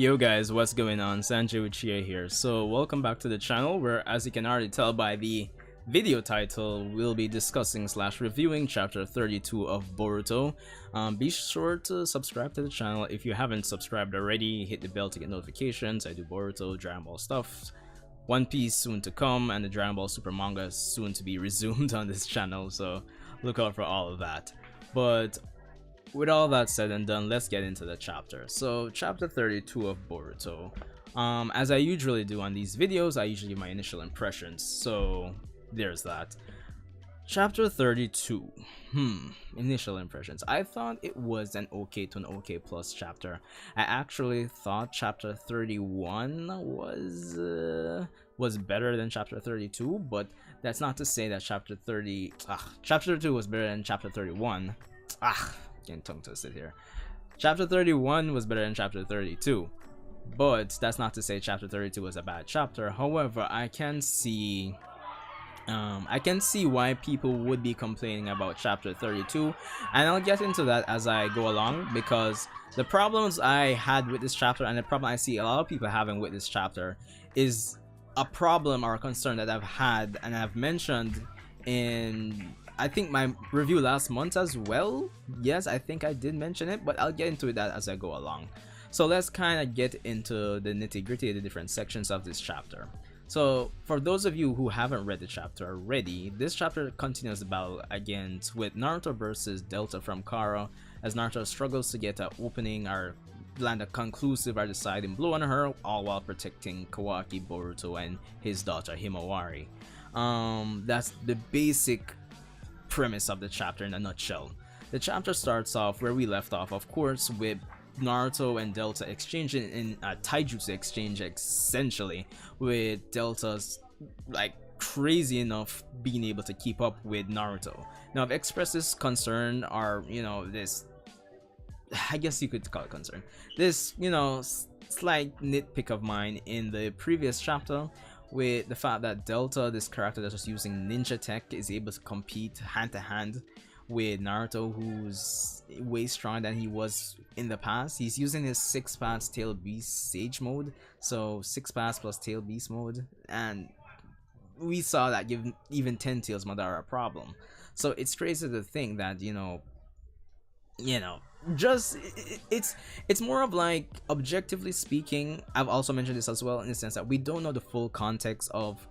Yo guys, what's going on? Sanjay Uchiha here. So welcome back to the channel where, as you can already tell by the video title, we'll be discussing / reviewing chapter 32 of Boruto. Be sure to subscribe to the channel if you haven't subscribed already. Hit the bell to get notifications. I do Boruto, Dragon Ball stuff, One Piece soon to come, and the Dragon Ball Super manga soon to be resumed on this channel, so look out for all of that. But with all that said and done, let's get into the chapter. So chapter 32 of Boruto. As I usually do on these videos, I usually give my initial impressions, so there's that. Chapter 32. Initial impressions. I thought it was an okay to an okay plus chapter. I actually thought chapter 31 was better than chapter 32, but that's not to say that chapter 32 was better than chapter 31. Getting tongue twisted here. Chapter 31 was better than chapter 32, but that's not to say chapter 32 was a bad chapter. However, I can see why people would be complaining about chapter 32, and I'll get into that as I go along, because the problems I had with this chapter and the problem I see a lot of people having with this chapter is a problem or a concern that I've had and I've mentioned in, I think, my review last month as well. Yes, I think I did mention it, but I'll get into that as I go along. So let's kind of get into the nitty-gritty of the different sections of this chapter. So for those of you who haven't read the chapter already, this chapter continues the battle against with Naruto versus Delta from Kara, as Naruto struggles to get an opening or land a conclusive or deciding blow on her, all while protecting Kawaki, Boruto, and his daughter Himawari. That's the basic premise of the chapter in a nutshell. The chapter starts off where we left off, of course, with Naruto and Delta exchanging in a taijutsu exchange, essentially, with Delta's like crazy enough being able to keep up with Naruto. Now, I've expressed this concern, or this, I guess you could call it concern, this slight nitpick of mine in the previous chapter, with the fact that Delta, this character that was using ninja tech, is able to compete hand to hand with Naruto, who's way stronger than he was in the past. He's using his 6 pass tail beast sage mode, so 6 pass plus tail beast mode, and we saw that give even 10 tails Madara a problem. So it's crazy to think that just it's more of like, objectively speaking, I've also mentioned this as well, in the sense that we don't know the full context of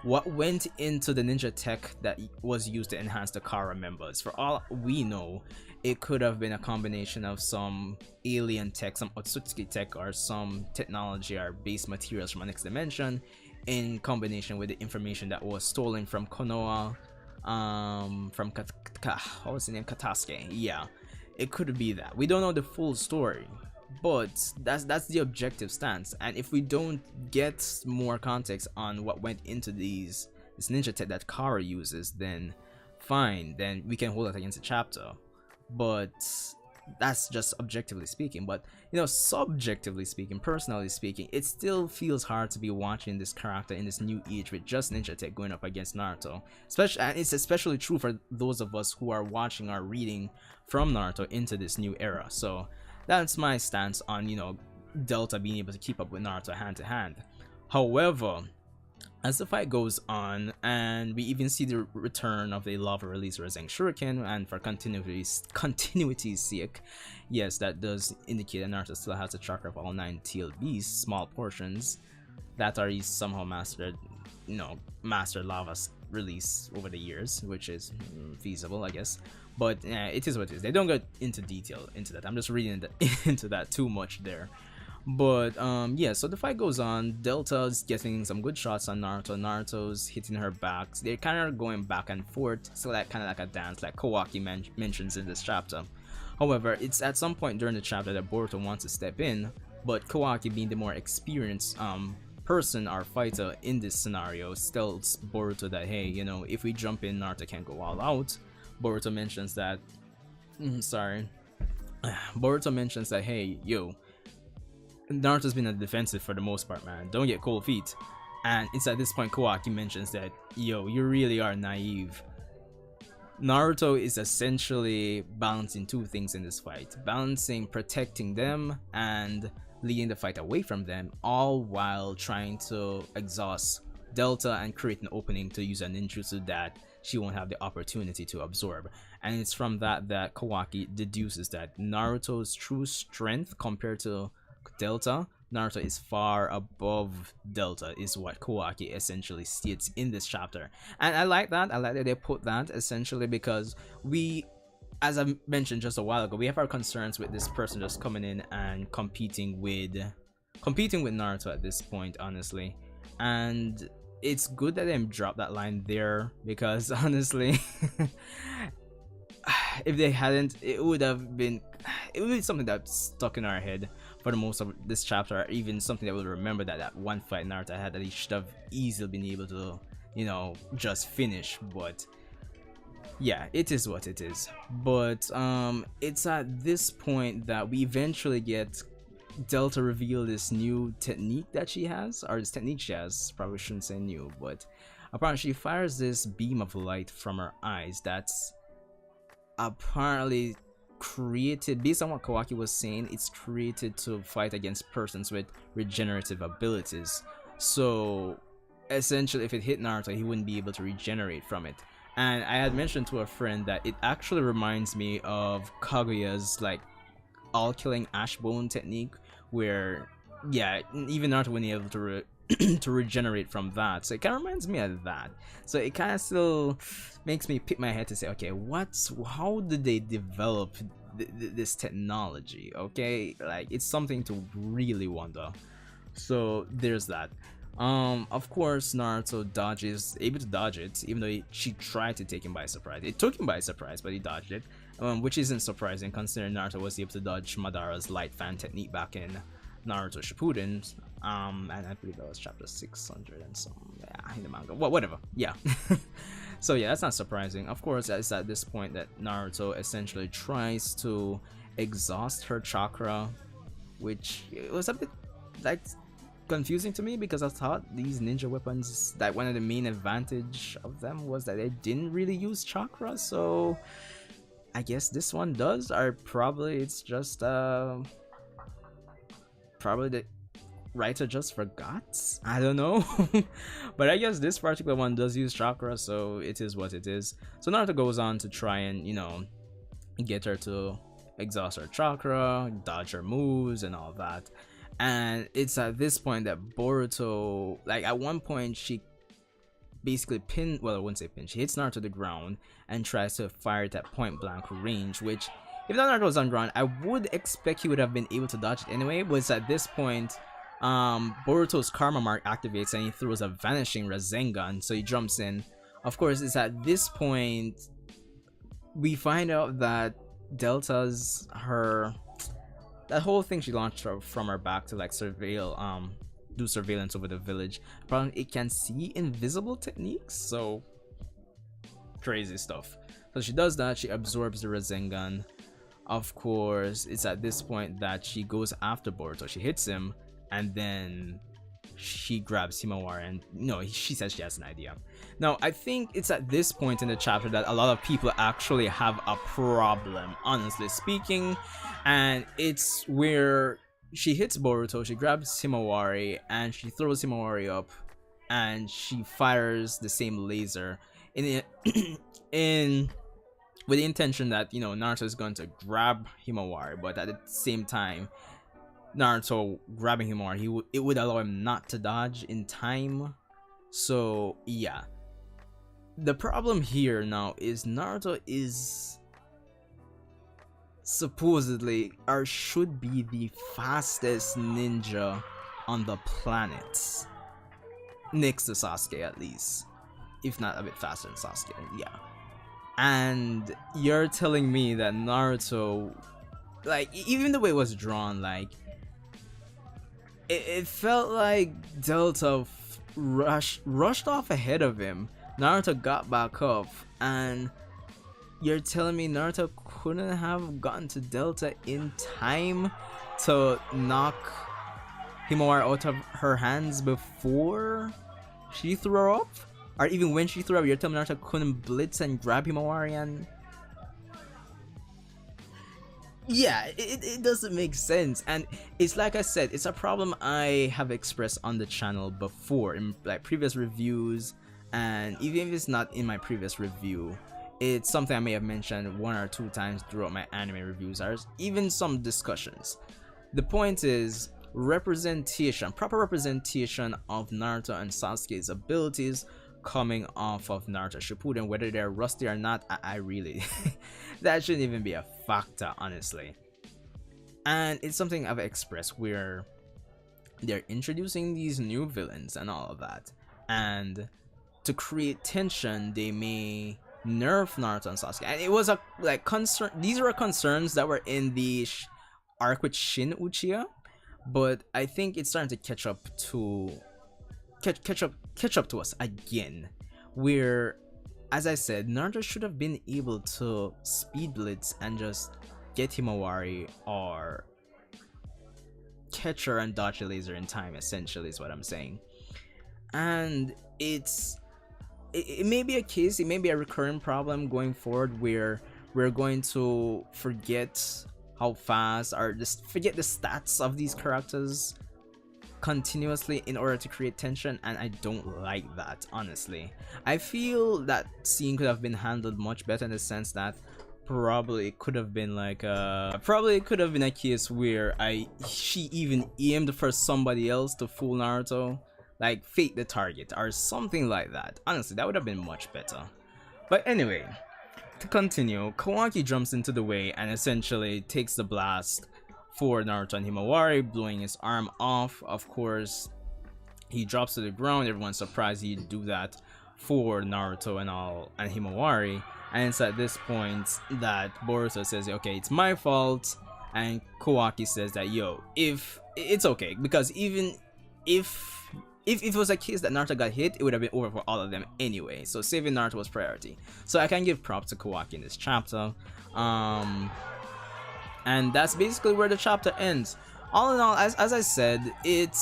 what went into the ninja tech that was used to enhance the Kara members. For all we know, it could have been a combination of some alien tech, some Otsutsuki tech, or some technology or base materials from a next dimension, in combination with the information that was stolen from Konoha, from what was the name, Katasuke. Yeah, it could be that. We don't know the full story, but that's the objective stance. And if we don't get more context on what went into this ninja tech that Kara uses, then fine, then we can hold that against the chapter. But that's just objectively speaking. But subjectively speaking, personally speaking, it still feels hard to be watching this character in this new age with just ninja tech going up against Naruto. And it's especially true for those of us who are watching or reading from Naruto into this new era. So that's my stance on Delta being able to keep up with Naruto hand to hand. However, as the fight goes on, and we even see the return of the lava release Rasen Shuriken, and for continuity's sake, yes, that does indicate that Naruto still has a tracker of all 9 tailed beasts, small portions that are somehow mastered lava's release over the years, which is feasible, I guess. But it is what it is. They don't go into detail into that. I'm just reading into that too much there. But yeah, so the fight goes on. Delta's getting some good shots on Naruto. Naruto's hitting her back. They're kind of going back and forth, so that kind of like a dance, like Kawaki mentions in this chapter. However, it's at some point during the chapter that Boruto wants to step in, but Kawaki, being the more experienced person or fighter in this scenario, tells Boruto that, hey, if we jump in, Naruto can't go all out. Boruto mentions that Boruto mentions that, hey, yo, Naruto's been a defensive for the most part, man. Don't get cold feet. And it's at this point Kawaki mentions that, yo, you really are naive. Naruto is essentially balancing two things in this fight. Balancing protecting them and leading the fight away from them, all while trying to exhaust Delta and create an opening to use a ninjutsu that she won't have the opportunity to absorb. And it's from that that Kawaki deduces that Naruto's true strength compared to Delta, Naruto is far above Delta, is what Kawaki essentially states in this chapter. And I like that. I like that they put that essentially because we, as I mentioned just a while ago, we have our concerns with this person just coming in and competing with Naruto at this point, honestly. And it's good that they dropped that line there because honestly, if they hadn't, it would be something that's stuck in our head for the most of this chapter, or even something that we'll remember that one fight Naruto had that he should have easily been able to, you know, just finish. But yeah, it is what it is. But it's at this point that we eventually get Delta reveal this new technique that she has, or this technique she has, probably shouldn't say new, but apparently she fires this beam of light from her eyes that's apparently created, based on what Kawaki was saying, it's created to fight against persons with regenerative abilities. So essentially if it hit Naruto, he wouldn't be able to regenerate from it. And I had mentioned to a friend that it actually reminds me of Kaguya's like all-killing Ashbone technique, where yeah, even Naruto wouldn't be able to to regenerate from that. So it kind of reminds me of that. So it kind of still makes me pick my head to say, okay, how did they develop this technology? Okay, like it's something to really wonder. So there's that. Of course Naruto able to dodge it, even though she tried to take him by surprise. It took him by surprise, but he dodged it, which isn't surprising considering Naruto was able to dodge Madara's light fan technique back in Naruto Shippuden, and I believe that was chapter 600 and some, yeah, in the manga, well, whatever, yeah. So yeah, that's not surprising. Of course, it's at this point that Naruto essentially tries to exhaust her chakra, which it was a bit like confusing to me because I thought these ninja weapons, that one of the main advantage of them was that they didn't really use chakra. So I guess this one does, or probably it's just probably the writer just forgot, I don't know. But I guess this particular one does use chakra, so it is what it is. So Naruto goes on to try and, you know, get her to exhaust her chakra, dodge her moves and all that. And it's at this point that Boruto, like at one point she basically well, I wouldn't say she hits Naruto to the ground and tries to fire it at point blank range, which if Naruto was on ground, I would expect he would have been able to dodge it anyway. But it's at this point Boruto's karma mark activates and he throws a vanishing Rasengan, so he jumps in. Of course, it's at this point we find out that Delta's that whole thing she launched from her back to like do surveillance over the village, apparently it can see invisible techniques, so crazy stuff. So she does that, she absorbs the Rasengan. Of course, it's at this point that she goes after Boruto, she hits him, and then she grabs Himawari and she says she has an idea. Now I think it's at this point in the chapter that a lot of people actually have a problem, honestly speaking, and it's where she hits Boruto, she grabs Himawari and she throws Himawari up and she fires the same laser in with the intention that, you know, Naruto is going to grab Himawari, but at the same time Naruto grabbing Himawari, it would allow him not to dodge in time. So yeah, the problem here now is Naruto is supposedly, or should be, the fastest ninja on the planet, next to Sasuke at least, if not a bit faster than Sasuke, yeah. And you're telling me that Naruto, like, even the way it was drawn, like, it felt like Delta rushed off ahead of him. Naruto got back up, and you're telling me Naruto couldn't have gotten to Delta in time to knock Himawari out of her hands before she threw her up? Or even when she threw her up, you're telling me Naruto couldn't blitz and grab Himawari and... yeah, it doesn't make sense. And it's like I said, it's a problem I have expressed on the channel before in like previous reviews, and even if it's not in my previous review, it's something I may have mentioned 1 or 2 times throughout my anime reviews or even some discussions. The point is representation, proper representation of Naruto and Sasuke's abilities coming off of Naruto Shippuden, whether they're rusty or not. I really that shouldn't even be a factor, honestly. And it's something I've expressed where they're introducing these new villains and all of that, and to create tension they may nerf Naruto and Sasuke. And it was a like concern, these were concerns that were in the arc with Shin Uchiha, but I think it's starting to catch up to us again, where, as I said, Naruto should have been able to speed blitz and just get Himawari or catch her and dodge a laser in time, essentially is what I'm saying. And it may be a case, it may be a recurring problem going forward where we're going to forget how fast or just forget the stats of these characters continuously in order to create tension, and I don't like that, honestly. I feel that scene could have been handled much better in the sense that probably could have been like a case where she even aimed for somebody else to fool Naruto, like fake the target or something like that. Honestly, that would have been much better. But anyway, to continue, Kawaki jumps into the way and essentially takes the blast for Naruto and Himawari, blowing his arm off. Of course, he drops to the ground. Everyone's surprised he'd do that for Naruto and Himawari. And it's at this point that Boruto says, okay, it's my fault. And Kawaki says that, yo, if it's okay, because even if it was a case that Naruto got hit, it would have been over for all of them anyway. So saving Naruto was priority. So I can give props to Kawaki in this chapter. And that's basically where the chapter ends. All in all, as I said, it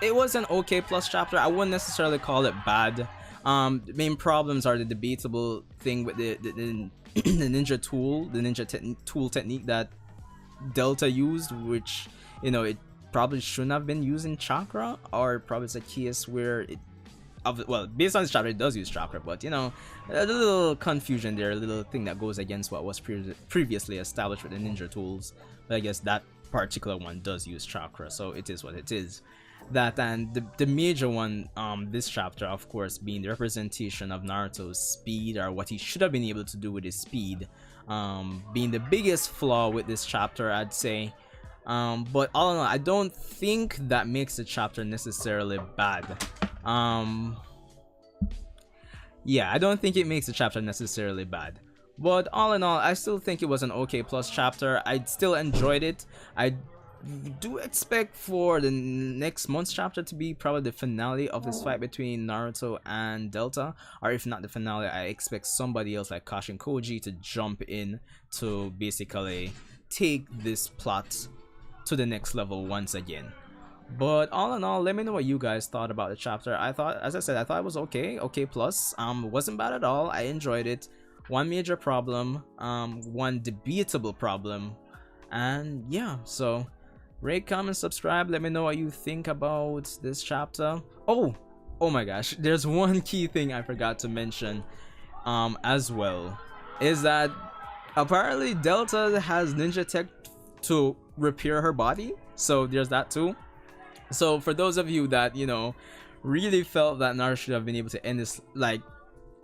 was an okay plus chapter. I wouldn't necessarily call it bad. The main problems are the debatable thing with the ninja tool, the ninja tool technique that Delta used, which, you know, it probably shouldn't have been using chakra, or probably it's a case where well, based on this chapter it does use chakra, but you know, a little confusion there, a little thing that goes against what was previously established with the ninja tools. But I guess that particular one does use chakra, so it is what it is. That, and the major one this chapter, of course, being the representation of Naruto's speed, or what he should have been able to do with his speed, being the biggest flaw with this chapter, I'd say. But all in all, I don't think that makes the chapter necessarily bad. Yeah, I don't think it makes the chapter necessarily bad. But all in all, I still think it was an okay plus chapter. I still enjoyed it. I do expect for the next month's chapter to be probably the finale of this fight between Naruto and Delta, or if not the finale, I expect somebody else like Kashin Koji to jump in to basically take this plot to the next level once again. But all in all, let me know what you guys thought about the chapter. I thought, as I said, I thought it was okay plus. Wasn't bad at all. I enjoyed it. One major problem, one debatable problem, and yeah, so rate, comment, subscribe. Let me know what you think about this chapter. Oh my gosh, there's one key thing I forgot to mention as well, is that apparently Delta has ninja tech to repair her body, so there's that too. So for those of you that, you know, really felt that Naruto should have been able to end this like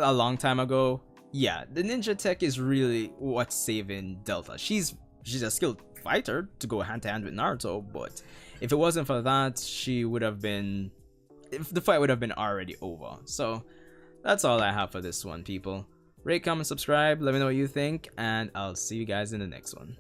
a long time ago, yeah, the ninja tech is really what's saving Delta. She's a skilled fighter to go hand to hand with Naruto, but if it wasn't for that, the fight would have been already over. So that's all I have for this one, people. Rate, comment, subscribe, let me know what you think, and I'll see you guys in the next one.